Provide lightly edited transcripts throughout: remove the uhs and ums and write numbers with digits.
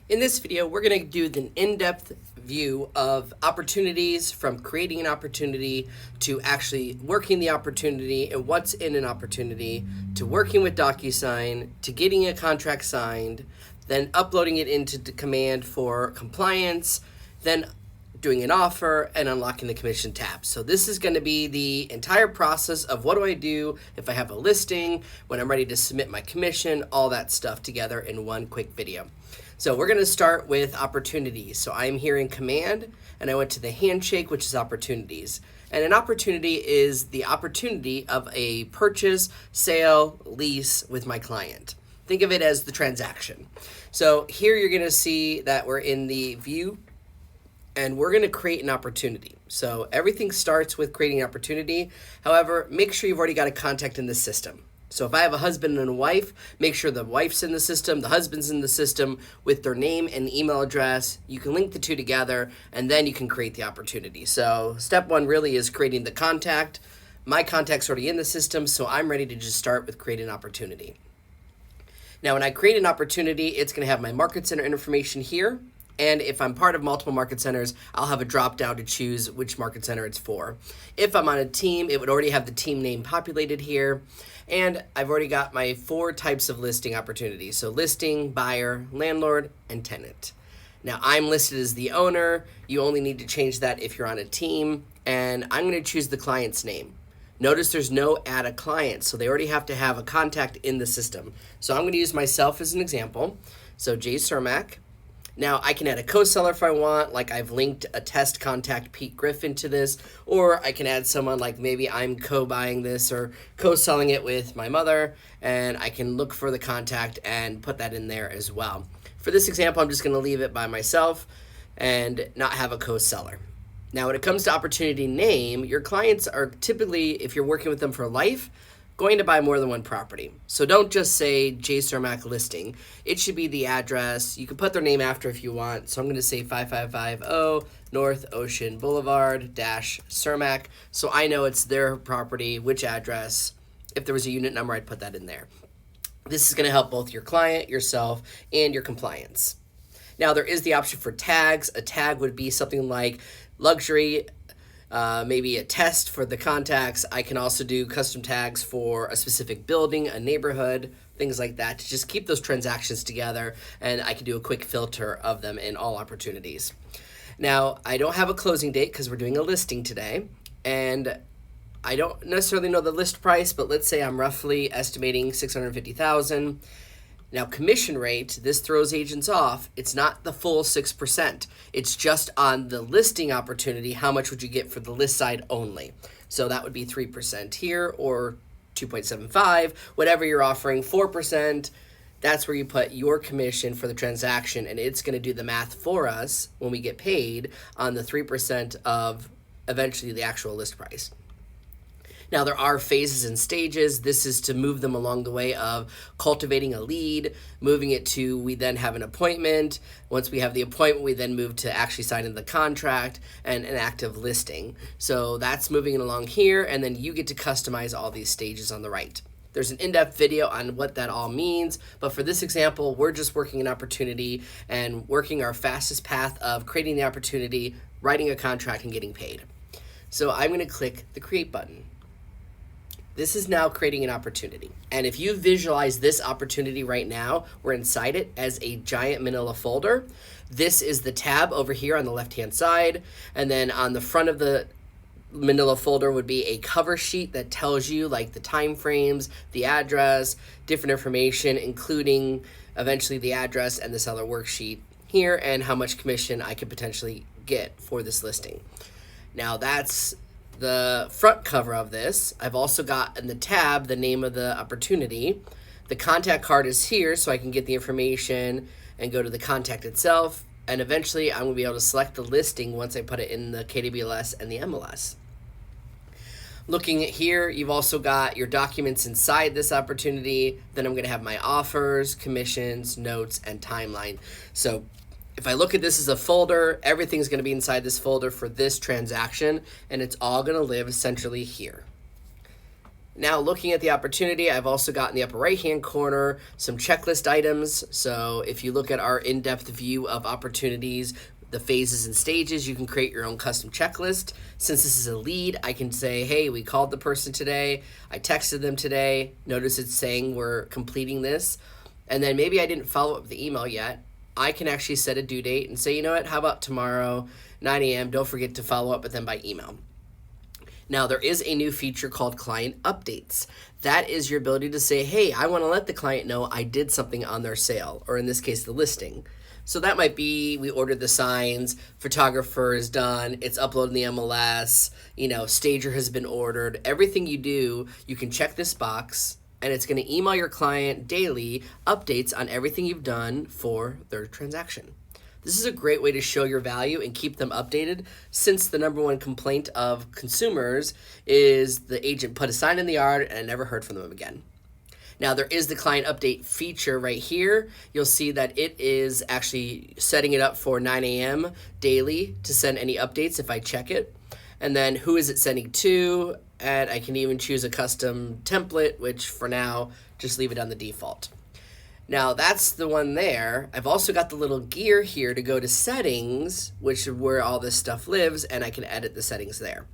In this video, we're going to do an in-depth view of opportunities, from creating an opportunity to actually working the opportunity and what's in an opportunity, to working with DocuSign, to getting a contract signed, then uploading it into the command for compliance, then doing an offer, and unlocking the commission tab. So this is going to be the entire process of what do I do if I have a listing, when I'm ready to submit my commission, all that stuff together in one quick video. So we're going to start with opportunities. So I'm here in command, and I went to the handshake, which is opportunities. And an opportunity is the opportunity of a purchase, sale, lease with my client. Think of it as the transaction. So here you're going to see that we're in the view, and we're going to create an opportunity. So everything starts with creating an opportunity. However, make sure you've already got a contact in the system. So if I have a husband and a wife, make sure the wife's in the system, the husband's in the system with their name and email address. You can link the two together, and then you can create the opportunity. So step one really is creating the contact. My contact's already in the system, so I'm ready to just start with creating an opportunity. Now, when I create an opportunity, it's going to have my market center information here. And if I'm part of multiple market centers, I'll have a drop down to choose which market center it's for. If I'm on a team, it would already have the team name populated here. And I've already got my 4 types of listing opportunities. So listing, buyer, landlord, and tenant. Now I'm listed as the owner. You only need to change that if you're on a team. And I'm going to choose the client's name. Notice there's no add a client, so they already have to have a contact in the system. So I'm going to use myself as an example. So Jay Cermak. Now, I can add a co-seller if I want, like I've linked a test contact, Pete Griffin, to this, or I can add someone like maybe I'm co-buying this or co-selling it with my mother, and I can look for the contact and put that in there as well. For this example, I'm just going to leave it by myself and not have a co-seller. Now, when it comes to opportunity name, your clients are typically, if you're working with them for life, going to buy more than one property. So don't just say J. Cermak listing. It should be the address. You can put their name after if you want. So I'm going to say 5550 North Ocean Boulevard Cermak. So I know it's their property, which address. If there was a unit number, I'd put that in there. This is going to help both your client, yourself, and your compliance. Now there is the option for tags. A tag would be something like luxury, maybe a test for the contacts. I can also do custom tags for a specific building, a neighborhood, things like that, to just keep those transactions together, and I can do a quick filter of them in all opportunities. Now, I don't have a closing date because we're doing a listing today, and I don't necessarily know the list price, but let's say I'm roughly estimating $650,000. Now, commission rate, this throws agents off. It's not the full 6%. It's just on the listing opportunity, how much would you get for the list side only? So that would be 3% here, or 2.75, whatever you're offering, 4%. That's where you put your commission for the transaction, and it's going to do the math for us when we get paid on the 3% of eventually the actual list price. Now, there are phases and stages. This is to move them along the way of cultivating a lead, moving it to we then have an appointment. Once we have the appointment, we then move to actually signing the contract and an active listing. So that's moving it along here, and then you get to customize all these stages on the right. There's an in-depth video on what that all means, but for this example, we're just working an opportunity and working our fastest path of creating the opportunity, writing a contract, and getting paid. So I'm going to click the Create button. This is now creating an opportunity. And if you visualize this opportunity right now, we're inside it as a giant manila folder. This is the tab over here on the left-hand side. And then on the front of the manila folder would be a cover sheet that tells you like the time frames, the address, different information, including eventually the address and the seller worksheet here and how much commission I could potentially get for this listing. Now that's the front cover of this. I've also got in the tab the name of the opportunity. The contact card is here so I can get the information and go to the contact itself. And eventually I'm going to be able to select the listing once I put it in the KWLS and the MLS. Looking at here, you've also got your documents inside this opportunity. Then I'm going to have my offers, commissions, notes, and timeline. So if I look at this as a folder, everything's going to be inside this folder for this transaction, and it's all going to live essentially here. Now looking at the opportunity, I've also got in the upper right hand corner some checklist items. So if you look at our in-depth view of opportunities, the phases and stages, you can create your own custom checklist. Since this is a lead, I can say, hey, we called the person today, I texted them today, notice it's saying we're completing this, and then maybe I didn't follow up with the email yet. I can actually set a due date and say, you know what, how about tomorrow, 9 a.m., don't forget to follow up with them by email. Now, there is a new feature called client updates. That is your ability to say, hey, I want to let the client know I did something on their sale, or in this case, the listing. So that might be, we ordered the signs, photographer is done, it's uploaded in the MLS, stager has been ordered. Everything you do, you can check this box, and it's going to email your client daily updates on everything you've done for their transaction. This is a great way to show your value and keep them updated, since the number one complaint of consumers is the agent put a sign in the yard and I never heard from them again. Now, there is the client update feature right here. You'll see that it is actually setting it up for 9 a.m. daily to send any updates if I check it. And then who is it sending to? And I can even choose a custom template, which for now, just leave it on the default. Now, that's the one there. I've also got the little gear here to go to settings, which is where all this stuff lives, and I can edit the settings there.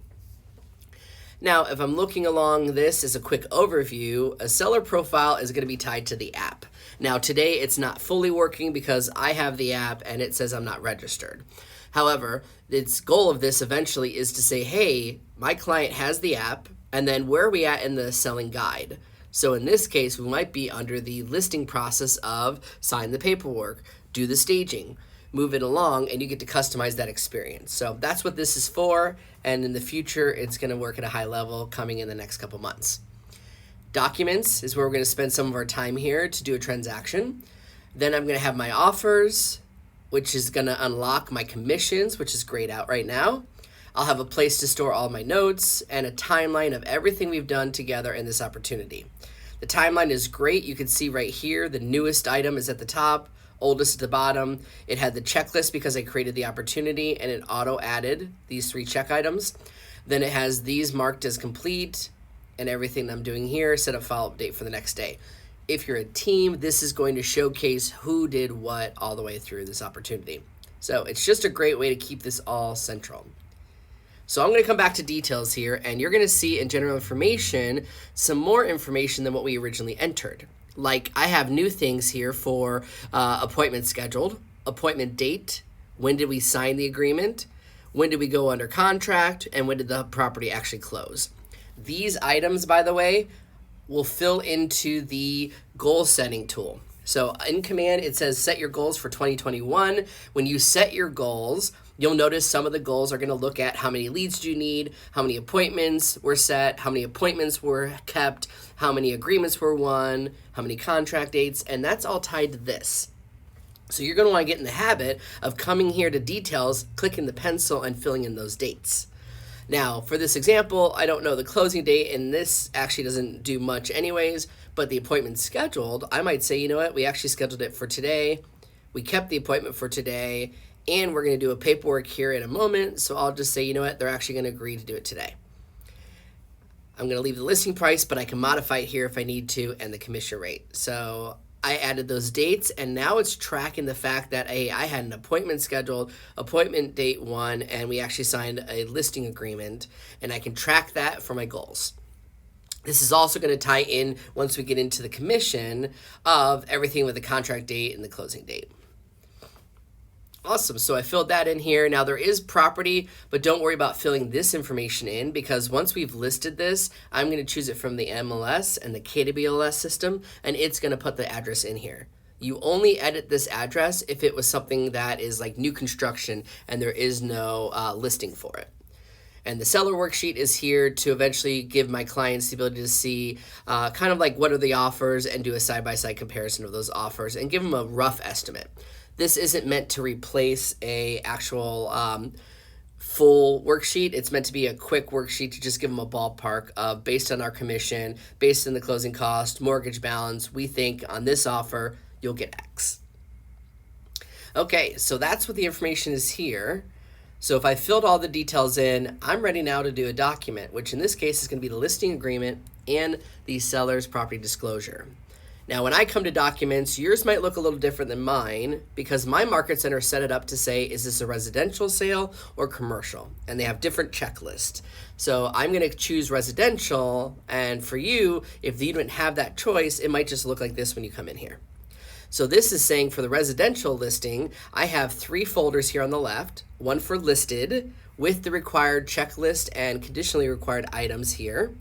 Now, if I'm looking along this as a quick overview, a seller profile is going to be tied to the app. Now, today it's not fully working because I have the app and it says I'm not registered. However, its goal of this eventually is to say, hey, my client has the app, and then where are we at in the selling guide? So in this case, we might be under the listing process of sign the paperwork, do the staging, move it along, and you get to customize that experience. So that's what this is for, and in the future, it's going to work at a high level coming in the next couple months. Documents is where we're going to spend some of our time here to do a transaction. Then I'm going to have my offers, which is going to unlock my commissions, which is grayed out right now. I'll have a place to store all my notes and a timeline of everything we've done together in this opportunity. The timeline is great. You can see right here, the newest item is at the top, oldest at the bottom. It had the checklist because I created the opportunity and it auto added these 3 check items. Then it has these marked as complete and everything I'm doing here, set up follow-up date for the next day. If you're a team, this is going to showcase who did what all the way through this opportunity. So it's just a great way to keep this all central. So I'm going to come back to details here, and you're going to see in general information some more information than what we originally entered. Like I have new things here for appointment scheduled, appointment date, when did we sign the agreement, when did we go under contract, and when did the property actually close. These items, by the way, will fill into the goal setting tool. So in command, it says set your goals for 2021. When you set your goals, you'll notice some of the goals are going to look at how many leads do you need, how many appointments were set, how many appointments were kept, how many agreements were won, how many contract dates, and that's all tied to this. So you're going to want to get in the habit of coming here to details, clicking the pencil, and filling in those dates. Now, for this example, I don't know the closing date, and this actually doesn't do much anyways, but the appointment scheduled, I might say, you know what, we actually scheduled it for today, we kept the appointment for today, and we're going to do a paperwork here in a moment, so I'll just say, you know what, they're actually going to agree to do it today. I'm going to leave the listing price, but I can modify it here if I need to, and the commission rate. So I added those dates, and now it's tracking the fact that, hey, I had an appointment scheduled, appointment date 1, and we actually signed a listing agreement, and I can track that for my goals. This is also going to tie in once we get into the commission of everything with the contract date and the closing date. Awesome, so I filled that in here. Now there is property, but don't worry about filling this information in because once we've listed this, I'm going to choose it from the MLS and the KWLS system, and it's going to put the address in here. You only edit this address if it was something that is like new construction and there is no listing for it. And the seller worksheet is here to eventually give my clients the ability to see kind of like what are the offers and do a side-by-side comparison of those offers and give them a rough estimate. This isn't meant to replace a actual full worksheet. It's meant to be a quick worksheet to just give them a ballpark of based on our commission, based on the closing cost, mortgage balance, we think on this offer, you'll get X. Okay, so that's what the information is here. So if I filled all the details in, I'm ready now to do a document, which in this case is going to be the listing agreement and the seller's property disclosure. Now, when I come to documents, yours might look a little different than mine because my market center set it up to say, is this a residential sale or commercial? And they have different checklists. So I'm going to choose residential, and for you, if you didn't have that choice, it might just look like this when you come in here. So this is saying for the residential listing, I have 3 folders here on the left, one for listed with the required checklist and conditionally required items here.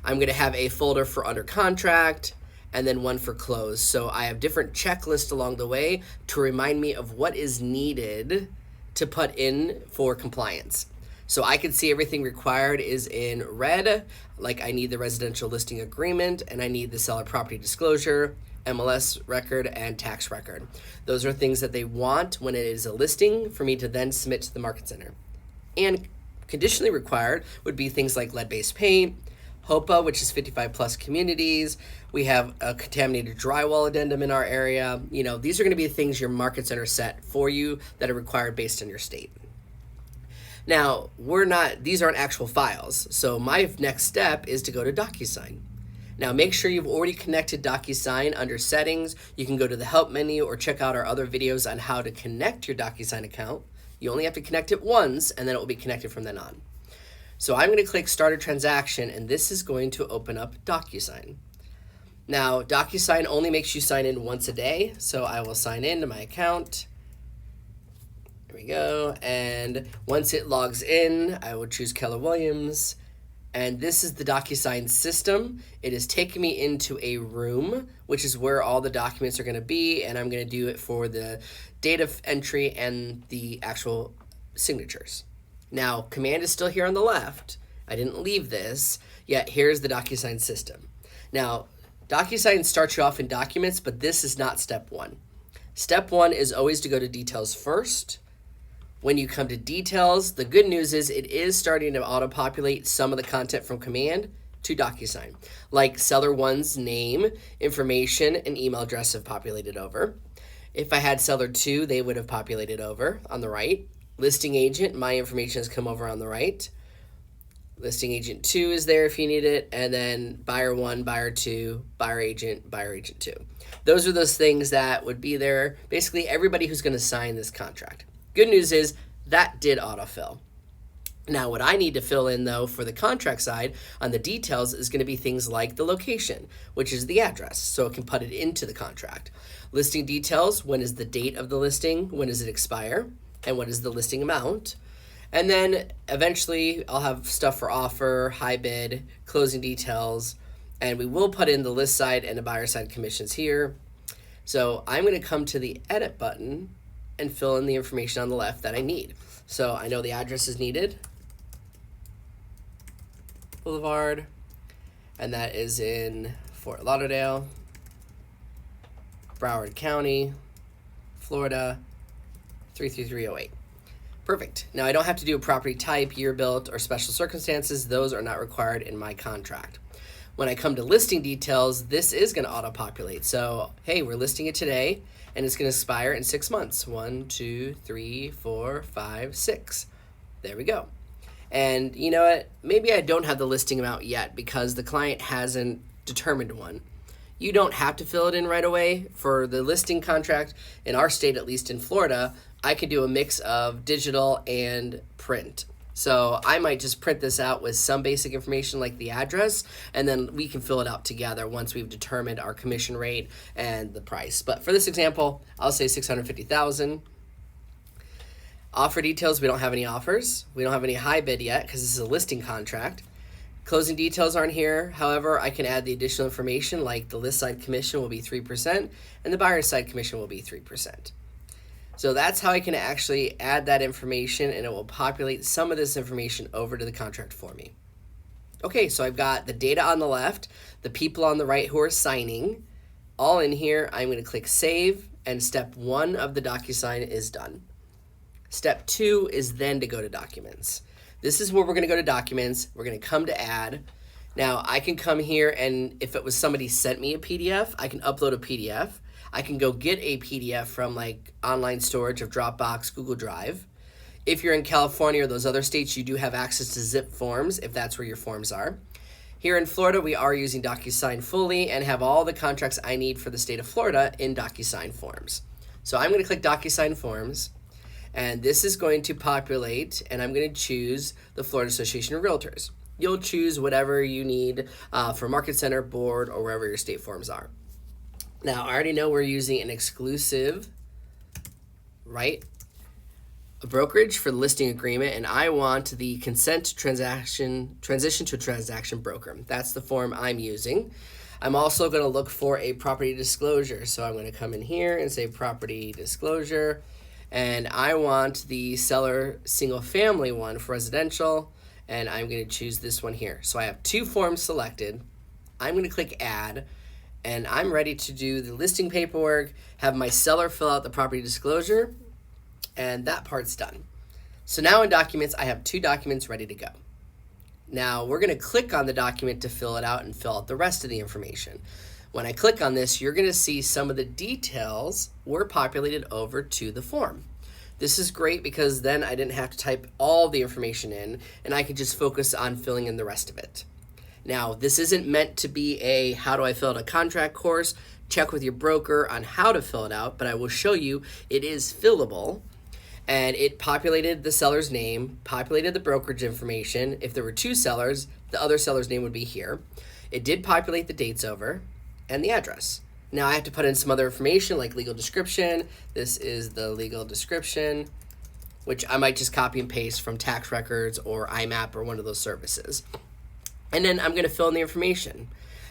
I'm going to have a folder for under contract, and then one for close. So I have different checklists along the way to remind me of what is needed to put in for compliance. So I can see everything required is in red, like I need the residential listing agreement and I need the seller property disclosure, MLS record, and tax record. Those are things that they want when it is a listing for me to then submit to the market center. And conditionally required would be things like lead-based paint, HOPA, which is 55 plus communities. We have a contaminated drywall addendum in our area. These are going to be the things your market center set for you that are required based on your state. Now, these aren't actual files. So my next step is to go to DocuSign. Now, make sure you've already connected DocuSign under settings. You can go to the help menu or check out our other videos on how to connect your DocuSign account. You only have to connect it once and then it will be connected from then on. So I'm going to click Start a Transaction, and this is going to open up DocuSign. Now, DocuSign only makes you sign in once a day, so I will sign in to my account. There we go. And once it logs in, I will choose Keller Williams. And this is the DocuSign system. It is taking me into a room, which is where all the documents are going to be, and I'm going to do it for the data entry and the actual signatures. Now, command is still here on the left. I didn't leave this, yet here's the DocuSign system. Now, DocuSign starts you off in documents, but this is not step 1. Step 1 is always to go to details first. When you come to details, the good news is it is starting to auto-populate some of the content from command to DocuSign, like seller 1's name, information, and email address have populated over. If I had seller 2, they would have populated over on the right. Listing agent, my information has come over on the right. Listing agent 2 is there if you need it. And then buyer 1, buyer 2, buyer agent 2. Those are those things that would be there. Basically, everybody who's going to sign this contract. Good news is that did autofill. Now, what I need to fill in, though, for the contract side on the details is going to be things like the location, which is the address, so it can put it into the contract. Listing details, when is the date of the listing, when does it expire, and what is the listing amount. And then eventually I'll have stuff for offer, high bid, closing details, and we will put in the list side and the buyer side commissions here. So I'm going to come to the edit button and fill in the information on the left that I need. So I know the address is needed, Boulevard, and that is in Fort Lauderdale, Broward County, Florida, 33308. Perfect. Now I don't have to do a property type, year built, or special circumstances. Those are not required in my contract. When I come to listing details, this is going to auto-populate. So, hey, we're listing it today, and it's going to expire in 6 months. 1, 2, 3, 4, 5, 6. There we go. And you know what? Maybe I don't have the listing amount yet because the client hasn't determined one. You don't have to fill it in right away. For the listing contract, in our state, at least in Florida, I could do a mix of digital and print. So I might just print this out with some basic information like the address, and then we can fill it out together once we've determined our commission rate and the price. But for this example, I'll say $650,000. Offer details, we don't have any offers. We don't have any high bid yet because this is a listing contract. Closing details aren't here. However, I can add the additional information like the list side commission will be 3% and the buyer side commission will be 3%. So that's how I can actually add that information, and it will populate some of this information over to the contract for me. Okay, so I've got the data on the left, the people on the right who are signing, all in here. I'm going to click Save, and step 1 of the DocuSign is done. Step 2 is then to go to Documents. This is where we're going to go to Documents. We're going to come to Add. Now, I can come here, and if it was somebody sent me a PDF, I can upload a PDF. I can go get a PDF from like online storage of Dropbox, Google Drive. If you're in California or those other states, you do have access to zip forms if that's where your forms are. Here in Florida, we are using DocuSign fully and have all the contracts I need for the state of Florida in DocuSign forms. So I'm going to click DocuSign forms, and this is going to populate, and I'm going to choose the Florida Association of Realtors. You'll choose whatever you need for Market Center, Board, or wherever your state forms are. Now, I already know we're using an exclusive, right? A brokerage for the listing agreement, and I want the consent transition to a transaction broker. That's the form I'm using. I'm also going to look for a property disclosure. So I'm going to come in here and say property disclosure, and I want the seller single family one for residential, and I'm going to choose this one here. So I have two forms selected. I'm going to click add, and I'm ready to do the listing paperwork, have my seller fill out the property disclosure, and that part's done. So now in documents, I have two documents ready to go. Now we're going to click on the document to fill it out and fill out the rest of the information. When I click on this, you're going to see some of the details were populated over to the form. This is great because then I didn't have to type all the information in, and I could just focus on filling in the rest of it. Now, this isn't meant to be a how do I fill out a contract course. Check with your broker on how to fill it out, but I will show you it is fillable. And it populated the seller's name, populated the brokerage information. If there were two sellers, the other seller's name would be here. It did populate the dates over and the address. Now I have to put in some other information like legal description. This is the legal description, which I might just copy and paste from tax records or IMAP or one of those services. And then I'm gonna fill in the information.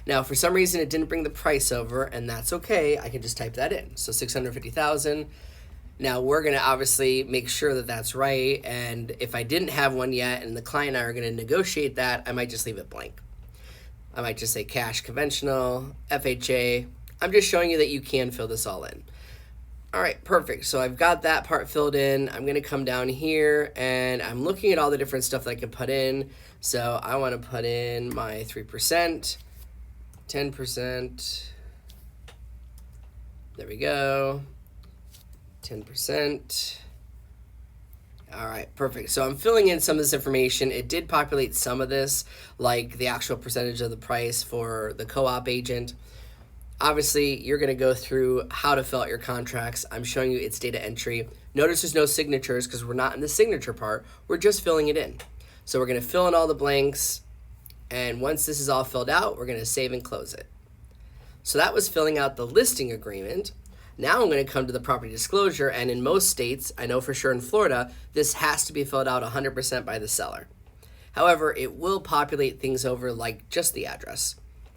Now, for some reason, it didn't bring the price over, and that's okay. I can just type that in. So $650,000. Now, we're going to obviously make sure that that's right, and if I didn't have one yet and the client and I are going to negotiate that, I might just leave it blank. I might just say cash conventional, FHA. I'm just showing you that you can fill this all in. All right, perfect. So I've got that part filled in. I'm going to come down here, and I'm looking at all the different stuff that I can put in. So I want to put in my 3%, 10%. There we go. 10%. All right, perfect. So I'm filling in some of this information. It did populate some of this, like the actual percentage of the price for the co-op agent. Obviously, you're going to go through how to fill out your contracts. I'm showing you its data entry. Notice there's no signatures because we're not in the signature part. We're just filling it in. So we're going to fill in all the blanks, and once this is all filled out, we're going to save and close it. So that was filling out the listing agreement. Now I'm going to come to the property disclosure, and in most states, I know for sure in Florida, this has to be filled out 100% by the seller. However, it will populate things over like just the address.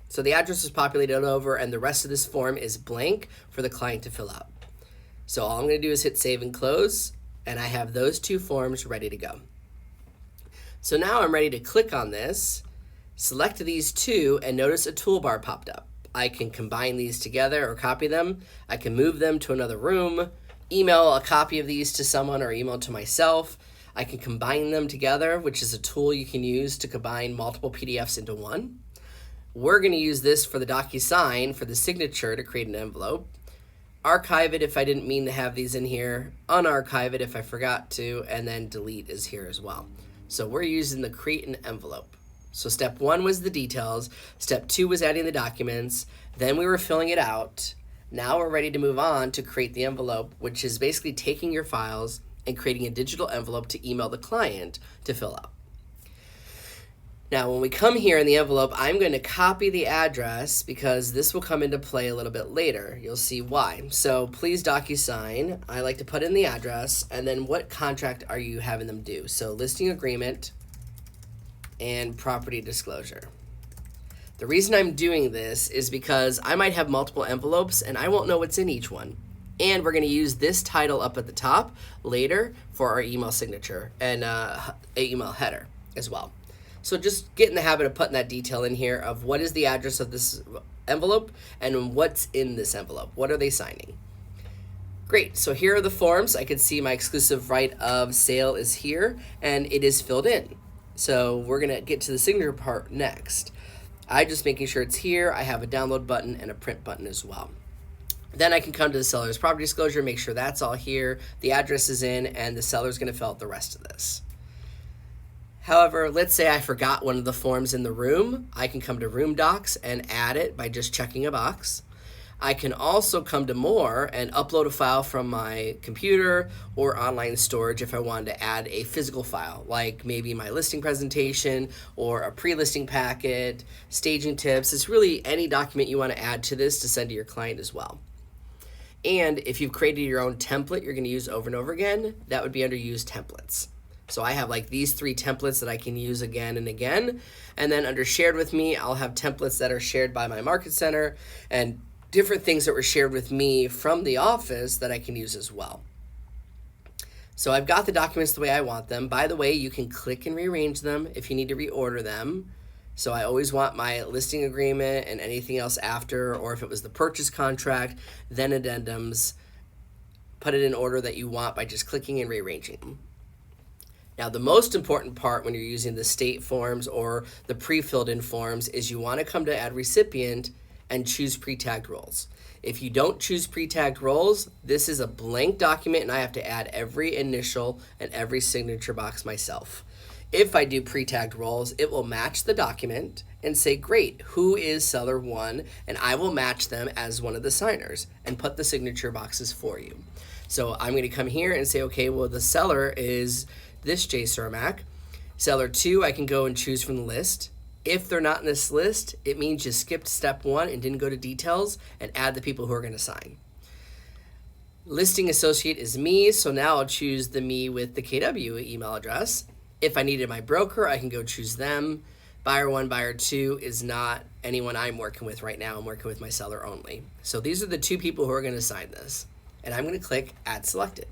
So the address is populated over, and the rest of this form is blank for the client to fill out. So all I'm going to do is hit save and close, and I have those two forms ready to go. So now I'm ready to click on this, select these two, and notice a toolbar popped up. I can combine these together or copy them. I can move them to another room, email a copy of these to someone or email to myself. I can combine them together, which is a tool you can use to combine multiple PDFs into one. We're going to use this for the DocuSign for the signature to create an envelope. Archive it if I didn't mean to have these in here. Unarchive it if I forgot to, and then delete is here as well. So we're using the create an envelope. So step one was the details, step two was adding the documents, then we were filling it out. Now we're ready to move on to create the envelope, which is basically taking your files and creating a digital envelope to email the client to fill out. Now when we come here in the envelope, I'm going to copy the address because this will come into play a little bit later. You'll see why. So please DocuSign, I like to put in the address, and then what contract are you having them do? So listing agreement and property disclosure. The reason I'm doing this is because I might have multiple envelopes and I won't know what's in each one. And we're going to use this title up at the top later for our email signature and a email header as well. So just get in the habit of putting that detail in here of what is the address of this envelope and what's in this envelope. What are they signing? Great, so here are the forms. I can see my exclusive right of sale is here and it is filled in. So we're going to get to the signature part next. I'm just making sure it's here. I have a download button and a print button as well. Then I can come to the seller's property disclosure, make sure that's all here, the address is in, and the seller's going to fill out the rest of this. However, let's say I forgot one of the forms in the room. I can come to Room Docs and add it by just checking a box. I can also come to More and upload a file from my computer or online storage if I wanted to add a physical file, like maybe my listing presentation or a pre-listing packet, staging tips. It's really any document you want to add to this to send to your client as well. And if you've created your own template you're going to use over and over again, that would be under Use Templates. So I have like these 3 templates that I can use again and again. And then under Shared with Me, I'll have templates that are shared by my Market Center and different things that were shared with me from the office that I can use as well. So I've got the documents the way I want them. By the way, you can click and rearrange them if you need to reorder them. So I always want my listing agreement and anything else after, or if it was the purchase contract, then addendums, put it in order that you want by just clicking and rearranging them. Now, the most important part when you're using the state forms or the pre-filled in forms is you want to come to Add Recipient and choose pre-tagged roles. If you don't choose pre-tagged roles, this is a blank document and I have to add every initial and every signature box myself. If I do pre-tagged roles, it will match the document and say, great, who is seller 1? And I will match them as one of the signers and put the signature boxes for you. So I'm going to come here and say, okay, well, the seller is this J. Cermak. Seller 2, I can go and choose from the list. If they're not in this list, it means you skipped step 1 and didn't go to details and add the people who are going to sign. Listing associate is me, so now I'll choose the me with the KW email address. If I needed my broker, I can go choose them. Buyer 1, buyer 2 is not anyone I'm working with right now. I'm working with my seller only. So these are the 2 people who are going to sign this. And I'm going to click Add Selected.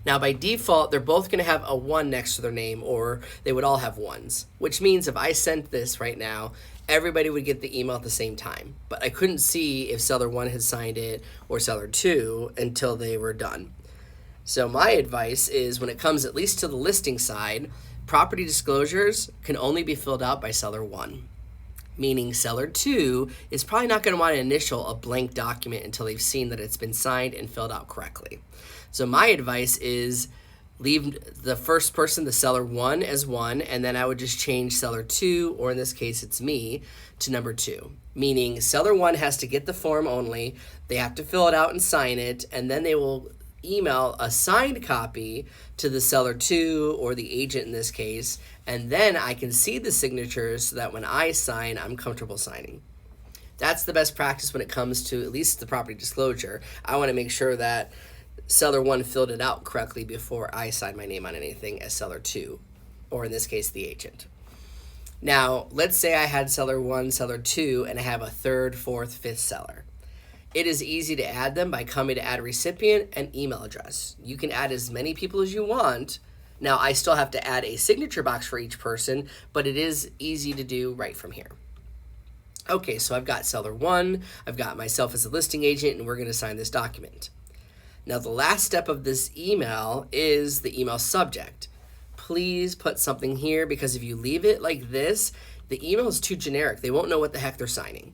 Now, by default, they're both going to have a 1 next to their name, or they would all have 1s, which means if I sent this right now, everybody would get the email at the same time. But I couldn't see if seller 1 had signed it or seller 2 until they were done. So my advice is when it comes at least to the listing side, property disclosures can only be filled out by seller 1. Meaning seller 2 is probably not going to want to initial a blank document until they've seen that it's been signed and filled out correctly. So my advice is leave the first person, the seller 1, as 1, and then I would just change seller 2, or in this case it's me, to number 2. Meaning seller 1 has to get the form only, they have to fill it out and sign it, and then they will email a signed copy to the seller 2 or the agent in this case, and then I can see the signatures so that when I sign, I'm comfortable signing. That's the best practice when it comes to at least the property disclosure. I want to make sure that seller 1 filled it out correctly before I sign my name on anything as seller 2, or in this case, the agent. Now, let's say I had seller 1, seller 2, and I have a 3rd, 4th, 5th seller. It is easy to add them by coming to Add Recipient and email address. You can add as many people as you want. Now, I still have to add a signature box for each person, but it is easy to do right from here. Okay, so I've got seller 1, I've got myself as a listing agent, and we're going to sign this document. Now, the last step of this email is the email subject. Please put something here, because if you leave it like this, the email is too generic. They won't know what the heck they're signing.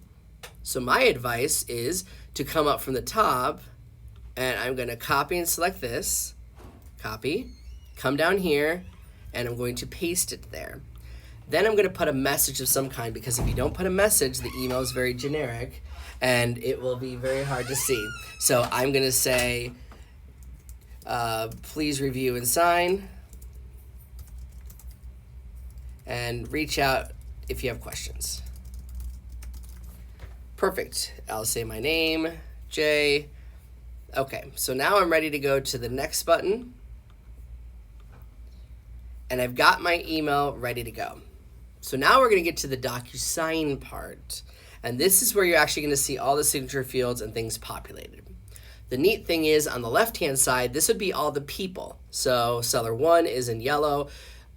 So my advice is to come up from the top, and I'm going to copy and select this, copy, come down here, and I'm going to paste it there. Then I'm going to put a message of some kind, because if you don't put a message, the email is very generic, and it will be very hard to see. So I'm going to say, please review and sign, and reach out if you have questions. Perfect. I'll say my name, Jay. Okay, so now I'm ready to go to the next button, and I've got my email ready to go. So now we're going to get to the DocuSign part, and this is where you're actually going to see all the signature fields and things populated. The neat thing is on the left-hand side, this would be all the people. So seller 1 is in yellow.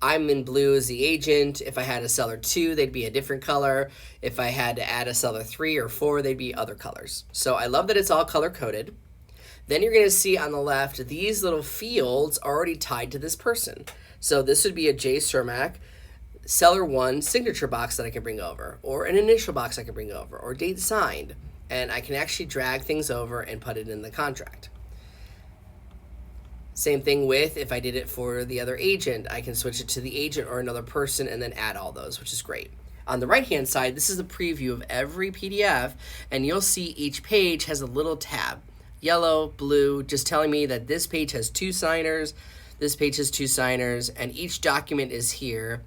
I'm in blue as the agent. If I had a seller 2, they'd be a different color. If I had to add a seller 3 or 4, they'd be other colors. So I love that it's all color-coded. Then you're going to see on the left, these little fields are already tied to this person. So this would be a J. Cermak, seller 1 signature box that I can bring over, or an initial box I can bring over, or date signed. and I can actually drag things over and put it in the contract. Same thing with if I did it for the other agent, I can switch it to the agent or another person and then add all those, which is great. On the right hand side, this is a preview of every PDF, and you'll see each page has a little tab, yellow, blue, just telling me that this page has 2 signers, this page has 2 signers, and each document is here.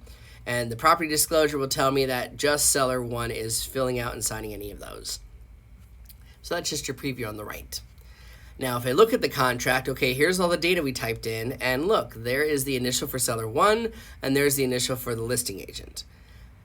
And the property disclosure will tell me that just seller 1 is filling out and signing any of those. So that's just your preview on the right. Now, if I look at the contract, okay, here's all the data we typed in, and look, there is the initial for seller 1, and there's the initial for the listing agent.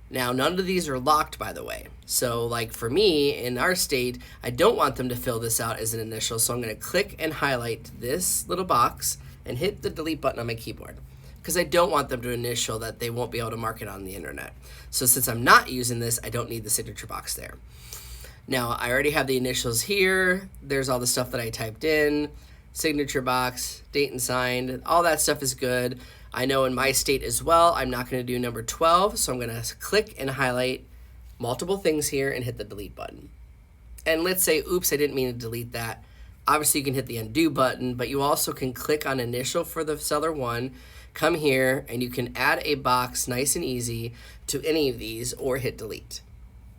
Now, none of these are locked, by the way. So, like for me, in our state, I don't want them to fill this out as an initial, so I'm going to click and highlight this little box and hit the delete button on my keyboard, because I don't want them to initial that they won't be able to mark it on the internet. So since I'm not using this, I don't need the signature box there. Now, I already have the initials here. There's all the stuff that I typed in, signature box, date and signed, all that stuff is good. I know in my state as well, I'm not going to do number 12, so I'm going to click and highlight multiple things here and hit the delete button. And let's say, oops, I didn't mean to delete that. Obviously, you can hit the undo button, but you also can click on initial for the seller 1, come here, and you can add a box nice and easy to any of these or hit delete.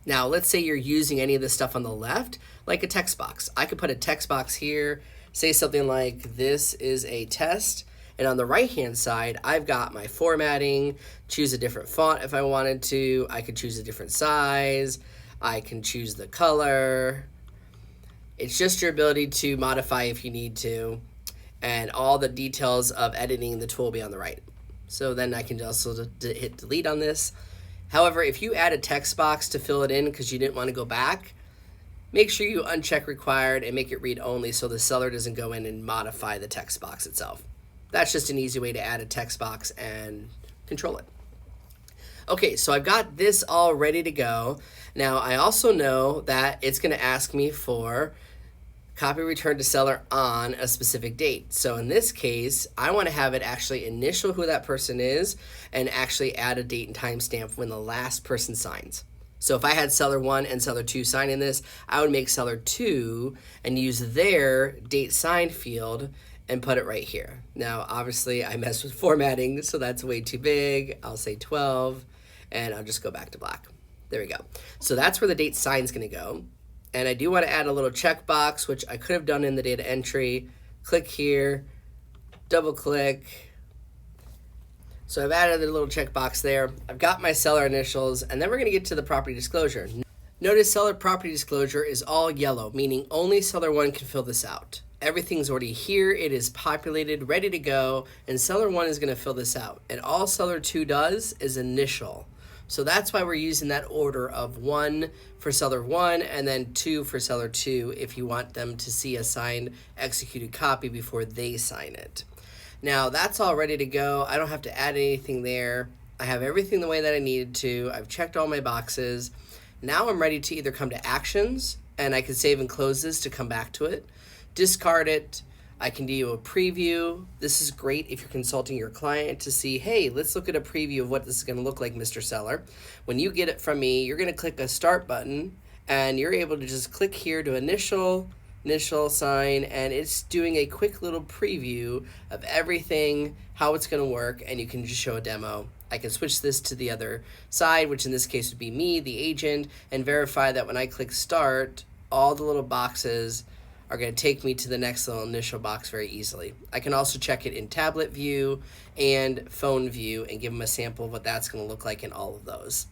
Now, let's say you're using any of the stuff on the left, like a text box. I could put a text box here, say something like, this is a test. And on the right-hand side, I've got my formatting, choose a different font if I wanted to. I could choose a different size. I can choose the color. It's just your ability to modify if you need to. And all the details of editing the tool will be on the right. So then I can also hit delete on this. However, if you add a text box to fill it in because you didn't want to go back, make sure you uncheck required and make it read only so the seller doesn't go in and modify the text box itself. That's just an easy way to add a text box and control it. Okay, so I've got this all ready to go. Now, I also know that it's going to ask me for copy returned to seller on a specific date. So in this case, I want to have it actually initial who that person is and actually add a date and time stamp when the last person signs. So if I had seller 1 and seller 2 signing this, I would make seller 2 and use their date signed field and put it right here. Now, obviously, I messed with formatting, so that's way too big. I'll say 12, and I'll just go back to black. There we go. So that's where the date sign is going to go. And I do want to add a little checkbox, which I could have done in the data entry. Click here, double click. So I've added a little checkbox there. I've got my seller initials, and then we're going to get to the property disclosure. Notice seller property disclosure is all yellow, meaning only seller 1 can fill this out. Everything's already here, it is populated, ready to go, and seller 1 is going to fill this out. And all seller 2 does is initial. So that's why we're using that order of 1 for seller 1 and then 2 for seller 2 if you want them to see a signed executed copy before they sign it. Now that's all ready to go. I don't have to add anything there. I have everything the way that I needed to. I've checked all my boxes. Now I'm ready to either come to actions, and I can save and close this to come back to it, discard it. I can do a preview. This is great if you're consulting your client to see, hey, let's look at a preview of what this is going to look like, Mr. Seller. When you get it from me, you're going to click a start button, and you're able to just click here to initial sign, and it's doing a quick little preview of everything, how it's going to work, and you can just show a demo. I can switch this to the other side, which in this case would be me, the agent, and verify that when I click start, all the little boxes are going to take me to the next little initial box very easily. I can also check it in tablet view and phone view and give them a sample of what that's going to look like in all of those.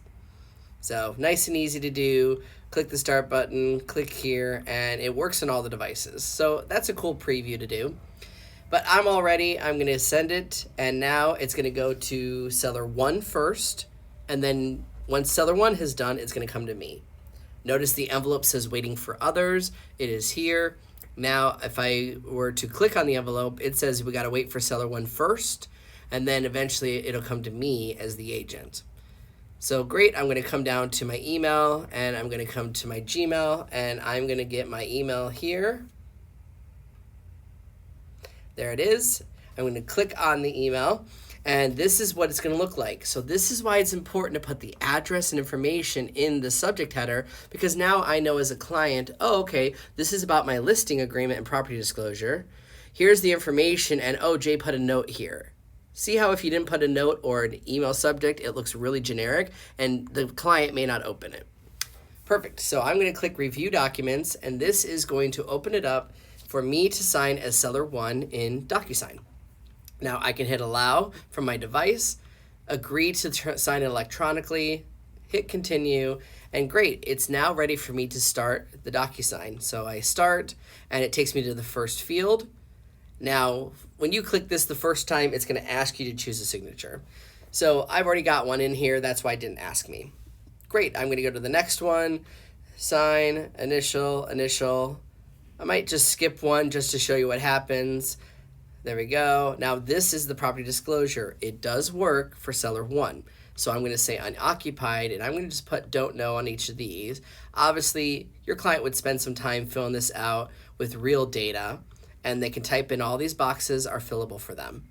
So nice and easy to do. Click the start button, click here, and it works on all the devices. So that's a cool preview to do. But I'm all ready. I'm going to send it, and now it's going to go to seller 1 first, and then once seller 1 has done, it's going to come to me. Notice the envelope says waiting for others. It is here. Now, if I were to click on the envelope, it says we got to wait for seller 1 first, and then eventually it'll come to me as the agent. So great, I'm going to come down to my email, and I'm going to come to my Gmail, and I'm going to get my email here. There it is. I'm going to click on the email, And this is what it's going to look like. So this is why it's important to put the address and information in the subject header, because now I know as a client, oh, okay, this is about my listing agreement and property disclosure. Here's the information, and oh, Jay put a note here. See how if you didn't put a note or an email subject, it looks really generic, and the client may not open it. Perfect. So I'm going to click Review Documents, and this is going to open it up for me to sign as Seller 1 in DocuSign. Now I can hit Allow from my device, agree to sign it electronically, hit Continue, and great, it's now ready for me to start the DocuSign. So I start, and it takes me to the first field. Now, when you click this the first time, it's going to ask you to choose a signature. So I've already got one in here, that's why it didn't ask me. Great, I'm going to go to the next one, sign, initial. I might just skip one just to show you what happens. There we go. Now this is the property disclosure. It does work for Seller 1. So I'm going to say unoccupied, and I'm going to just put don't know on each of these. Obviously, your client would spend some time filling this out with real data, and they can type in all these boxes are fillable for them.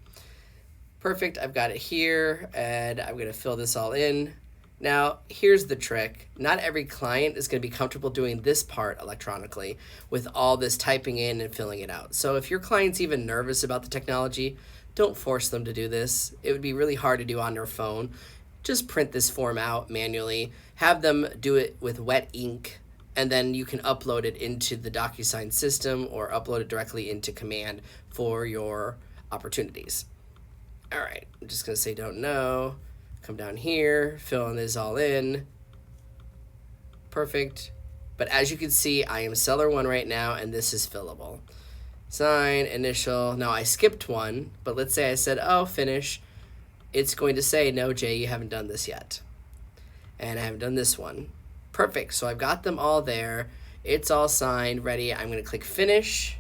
Perfect, I've got it here, and I'm going to fill this all in. Now, here's the trick. Not every client is going to be comfortable doing this part electronically with all this typing in and filling it out. So if your client's even nervous about the technology, don't force them to do this. It would be really hard to do on their phone. Just print this form out manually. Have them do it with wet ink, and then you can upload it into the DocuSign system or upload it directly into Command for your opportunities. All right, I'm just going to say don't know. Come down here, filling this all in. Perfect. But as you can see, I am Seller 1 right now, and this is fillable. Sign, initial. Now I skipped one, but let's say I said, oh, finish. It's going to say, no, Jay, you haven't done this yet. And I haven't done this one. Perfect. So I've got them all there. It's all signed, ready. I'm going to click finish.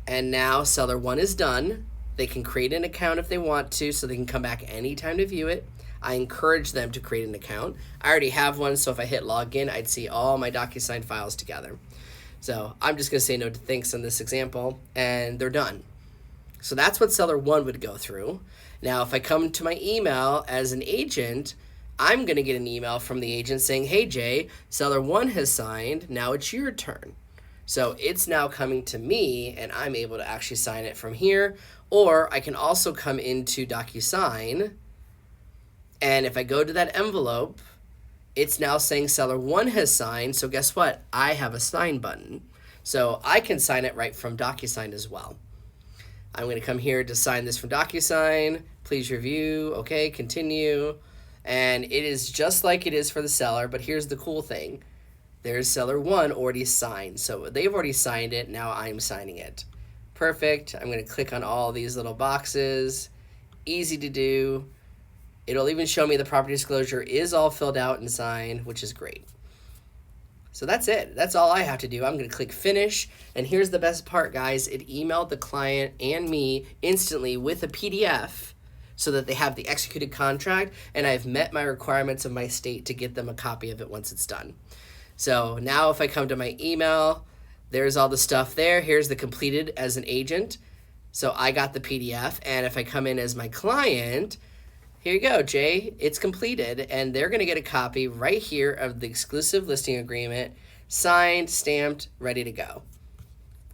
And now Seller 1 is done. They can create an account if they want to, so they can come back anytime to view it. I encourage them to create an account. I already have one, so if I hit login, I'd see all my DocuSign files together. So I'm just going to say no to thanks in this example, and they're done. So that's what Seller 1 would go through. Now, if I come to my email as an agent, I'm going to get an email from the agent saying, hey, Jay, Seller 1 has signed. Now it's your turn. So it's now coming to me, and I'm able to actually sign it from here. Or I can also come into DocuSign, and if I go to that envelope, it's now saying Seller 1 has signed. So guess what? I have a sign button. So I can sign it right from DocuSign as well. I'm going to come here to sign this from DocuSign. Please review. Okay, continue. And it is just like it is for the seller, but here's the cool thing. There's Seller 1 already signed. So they've already signed it. Now I'm signing it. Perfect. I'm going to click on all these little boxes. Easy to do. It'll even show me the property disclosure is all filled out and signed, which is great. So that's it. That's all I have to do. I'm going to click finish. And here's the best part, guys. It emailed the client and me instantly with a PDF so that they have the executed contract, and I've met my requirements of my state to get them a copy of it once it's done. So now if I come to my email, there's all the stuff there. Here's the completed as an agent. So I got the PDF, and if I come in as my client, here you go, Jay, it's completed, and they're going to get a copy right here of the exclusive listing agreement, signed, stamped, ready to go.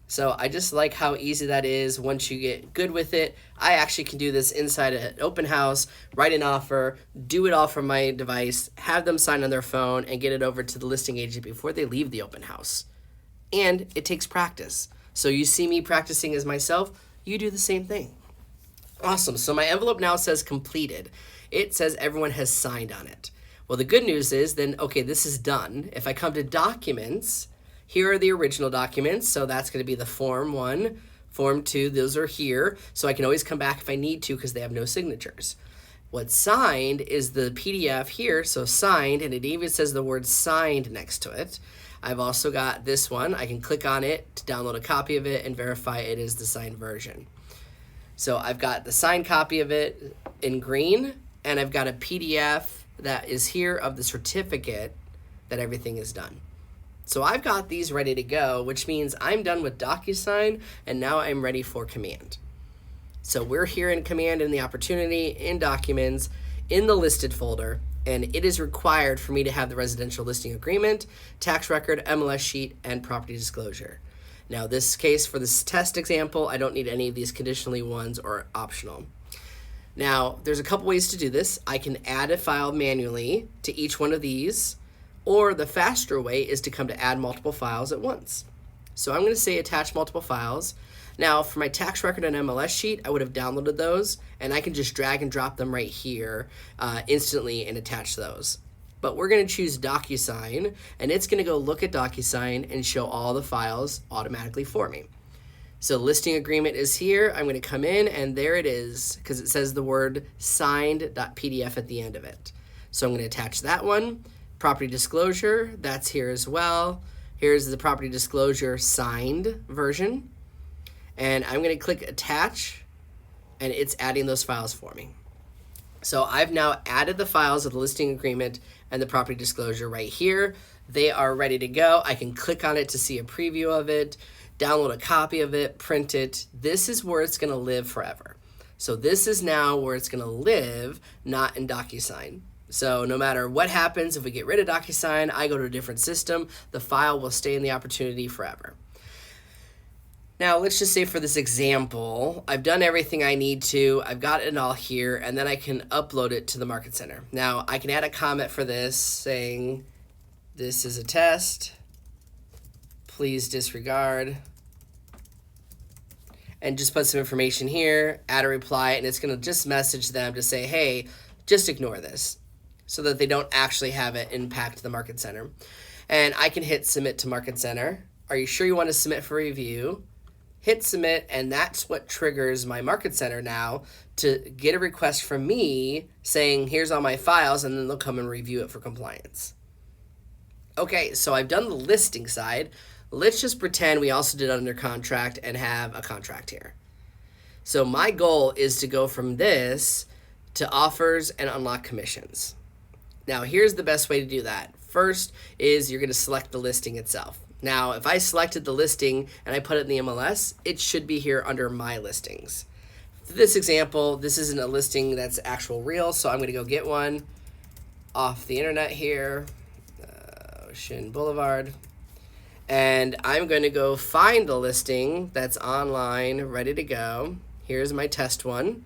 So I just like how easy that is once you get good with it. I actually can do this inside an open house, write an offer, do it all from my device, have them sign on their phone, and get it over to the listing agent before they leave the open house. And it takes practice. So you see me practicing as myself, you do the same thing. Awesome. So my envelope now says completed. It says everyone has signed on it. Well, the good news is then, okay, this is done. If I come to documents, here are the original documents. So that's going to be the Form 1, Form 2. Those are here. So I can always come back if I need to because they have no signatures. What's signed is the PDF here. So signed, and it even says the word signed next to it. I've also got this one. I can click on it to download a copy of it and verify it is the signed version. So I've got the signed copy of it in green, and I've got a PDF that is here of the certificate that everything is done. So I've got these ready to go, which means I'm done with DocuSign, and now I'm ready for Command. So we're here in Command in the Opportunity, in Documents, in the Listed folder, and it is required for me to have the residential listing agreement, tax record, MLS sheet, and property disclosure. Now, this case, for this test example, I don't need any of these conditionally ones or optional. Now, there's a couple ways to do this. I can add a file manually to each one of these, or the faster way is to come to add multiple files at once. So I'm going to say attach multiple files. Now, for my tax record and MLS sheet, I would have downloaded those, and I can just drag and drop them right here instantly and attach those. But we're going to choose DocuSign, and it's going to go look at DocuSign and show all the files automatically for me. So listing agreement is here. I'm going to come in, and there it is, because it says the word signed.pdf at the end of it. So I'm going to attach that one. Property disclosure, that's here as well. Here's the property disclosure signed version. And I'm going to click attach, and it's adding those files for me. So I've now added the files of the listing agreement and the property disclosure right here. They are ready to go. I can click on it to see a preview of it, download a copy of it, print it. This is where it's going to live forever. So this is now where it's going to live, not in DocuSign. So no matter what happens, if we get rid of DocuSign, I go to a different system, the file will stay in the Opportunity forever. Now, let's just say for this example, I've done everything I need to, I've got it all here, and then I can upload it to the Market Center. Now, I can add a comment for this saying, this is a test, please disregard, and just put some information here, add a reply, and it's going to just message them to say, hey, just ignore this, so that they don't actually have it impact the Market Center. And I can hit submit to Market Center. Are you sure you want to submit for review? Hit submit, and that's what triggers my Market Center now to get a request from me saying, here's all my files, and then they'll come and review it for compliance. Okay, so I've done the listing side. Let's just pretend we also did under contract and have a contract here. So my goal is to go from this to offers and unlock commissions. Now, here's the best way to do that. First is you're going to select the listing itself. Now, if I selected the listing and I put it in the MLS, it should be here under My Listings. For this example, this isn't a listing that's actual real, so I'm going to go get one off the internet here, Ocean Boulevard, and I'm going to go find the listing that's online, ready to go. Here's my test one.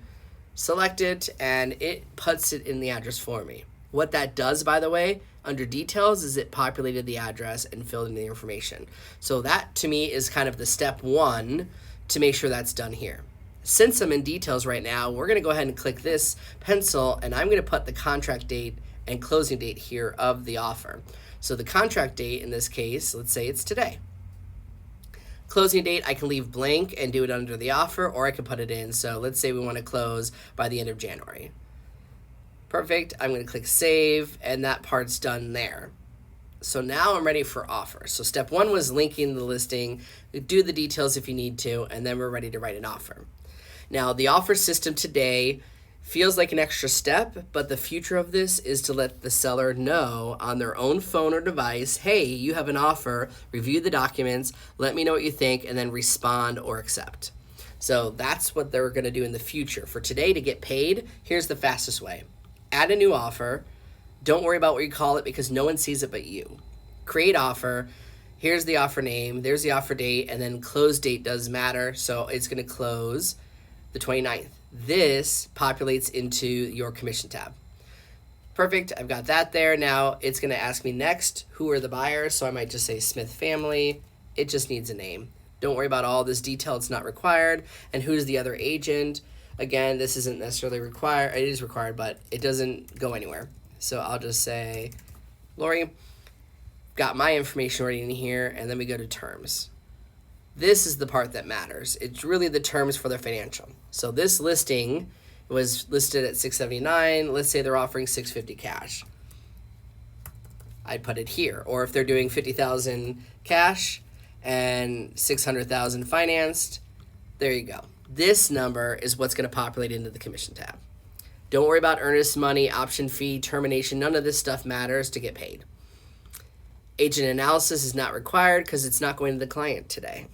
Select it, and it puts it in the address for me. What that does, by the way, under details, is it populated the address and filled in the information. So that, to me, is kind of the step one to make sure that's done here. Since I'm in details right now, we're going to go ahead and click this pencil, and I'm going to put the contract date and closing date here of the offer. So the contract date, in this case, let's say it's today. Closing date, I can leave blank and do it under the offer, or I can put it in. So let's say we want to close by the end of January. Perfect. I'm going to click save, and that part's done there. So now I'm ready for offer. So step one was linking the listing, do the details if you need to, and then we're ready to write an offer. Now, the offer system today feels like an extra step, but the future of this is to let the seller know on their own phone or device, hey, you have an offer, review the documents, let me know what you think, and then respond or accept. So that's what they're going to do in the future. For today, to get paid, here's the fastest way. Add a new offer. Don't worry about what you call it because no one sees it but you. Create offer. Here's the offer name. There's the offer date. And then close date does matter. So it's going to close the 29th. This populates into your commission tab. Perfect. I've got that there. Now it's going to ask me next, who are the buyers? So I might just say Smith family. It just needs a name. Don't worry about all this detail. It's not required. And who's the other agent? Again, this isn't necessarily required. It is required, but it doesn't go anywhere. So I'll just say, Lori, got my information already in here, and then we go to terms. This is the part that matters. It's really the terms for their financial. So this listing was listed at $679. Let's say they're offering $650 cash. I'd put it here. Or if they're doing $50,000 cash and $600,000 financed, there you go. This number is what's going to populate into the commission tab. Don't worry about earnest money, option fee, termination. None of this stuff matters to get paid. Agent analysis is not required because it's not going to the client today.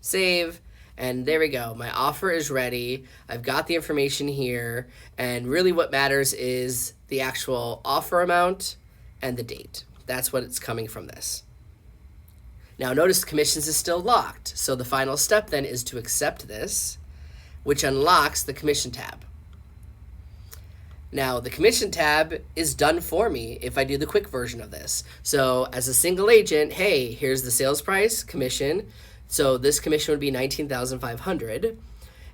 Save, And there we go. My offer is ready. I've got the information here. And really what matters is the actual offer amount and the date. That's what it's coming from this. Now notice commissions is still locked. So the final step then is to accept this, which unlocks the commission tab. Now the commission tab is done for me if I do the quick version of this. So as a single agent, hey, here's the sales price, commission. So this commission would be $19,500.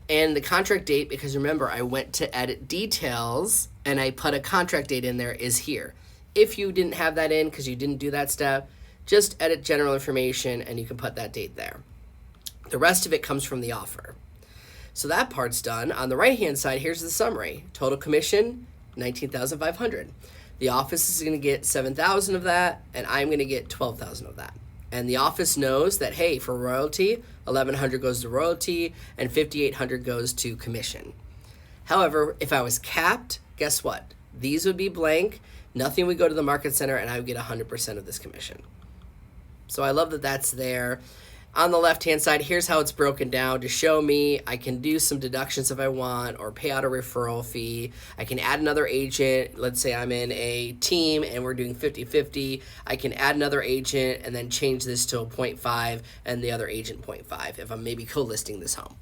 And the contract date, because remember, I went to edit details and I put a contract date in there, is here. If you didn't have that in because you didn't do that step, just edit general information and you can put that date there. The rest of it comes from the offer. So that part's done. On the right-hand side, here's the summary. Total commission, $19,500. The office is going to get $7,000 of that, and I'm going to get $12,000 of that. And the office knows that, hey, for royalty, $1,100 goes to royalty and $5,800 goes to commission. However, if I was capped, guess what? These would be blank, nothing would go to the market center, and I would get 100% of this commission. So I love that that's there. On the left-hand side, here's how it's broken down to show me I can do some deductions if I want or pay out a referral fee. I can add another agent. Let's say I'm in a team and we're doing 50-50. I can add another agent and then change this to a 0.5 and the other agent 0.5 if I'm maybe co-listing this home.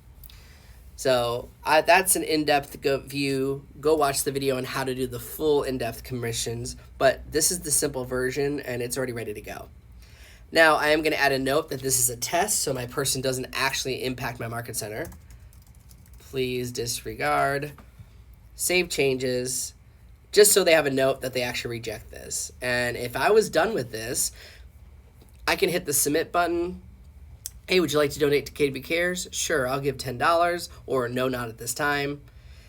So that's an in-depth view. Go watch the video on how to do the full in-depth commissions. But this is the simple version and it's already ready to go. Now, I am going to add a note that this is a test, so my person doesn't actually impact my market center. Please disregard. Save changes, just so they have a note that they actually reject this. And if I was done with this, I can hit the submit button. Hey, would you like to donate to KB Cares? Sure, I'll give $10, or no, not at this time.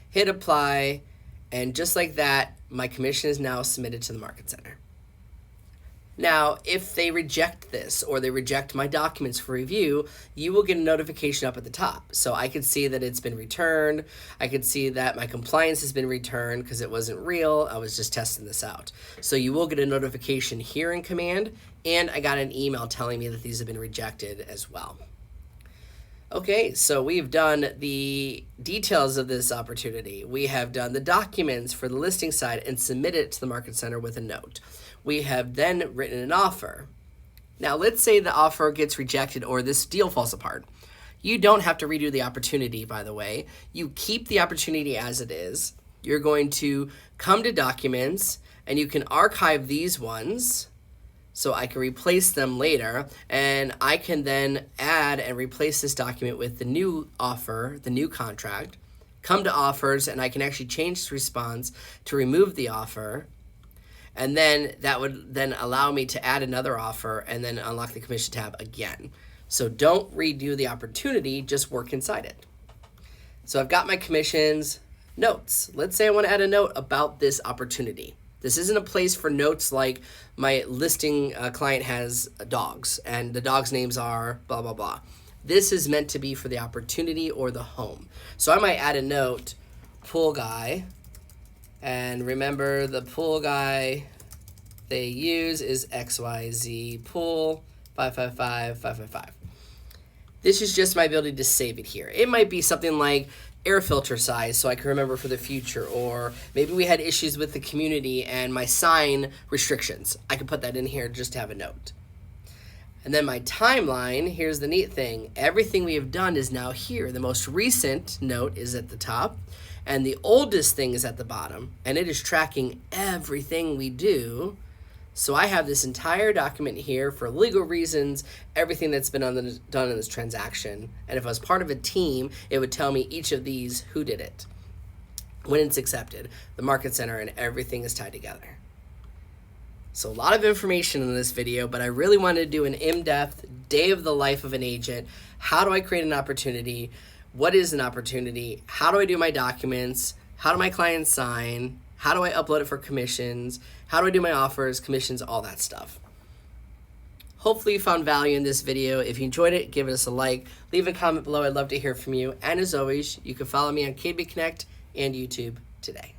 Hit apply, and just like that, my commission is now submitted to the market center. Now, if they reject this or they reject my documents for review, you will get a notification up at the top. So I could see that it's been returned. I could see that my compliance has been returned because it wasn't real. I was just testing this out. So you will get a notification here in Command, and I got an email telling me that these have been rejected as well. Okay, so we've done the details of this opportunity. We have done the documents for the listing side and submitted it to the market center with a note. We have then written an offer. Now, let's say the offer gets rejected or this deal falls apart. You don't have to redo the opportunity, by the way. You keep the opportunity as it is. You're going to come to documents and you can archive these ones so I can replace them later, and I can then add and replace this document with the new offer, the new contract, come to offers, and I can actually change this response to remove the offer, and then that would then allow me to add another offer and then unlock the commission tab again. So don't redo the opportunity, just work inside it. So I've got my commissions, notes. Let's say I want to add a note about this opportunity. This isn't a place for notes like my listing client has dogs and the dogs' names are blah, blah, blah. This is meant to be for the opportunity or the home. So I might add a note, pool guy, and remember the pool guy they use is XYZ pool 555-555. This is just my ability to save it here. It might be something like air filter size so I can remember for the future, or maybe we had issues with the community and my sign restrictions. I can put that in here just to have a note. And then my timeline, here's the neat thing. Everything we have done is now here. The most recent note is at the top and the oldest thing is at the bottom, and it is tracking everything we do. So I have this entire document here for legal reasons, everything that's been done in this transaction. And if I was part of a team, it would tell me each of these who did it, when it's accepted, the market center, and everything is tied together. So a lot of information in this video, but I really wanted to do an in-depth day of the life of an agent. How do I create an opportunity? What is an opportunity? How do I do my documents? How do my clients sign? How do I upload it for commissions? How do I do my offers, commissions, all that stuff? Hopefully you found value in this video. If you enjoyed it, give us a like. Leave a comment below. I'd love to hear from you. And as always, you can follow me on KB Connect and YouTube today.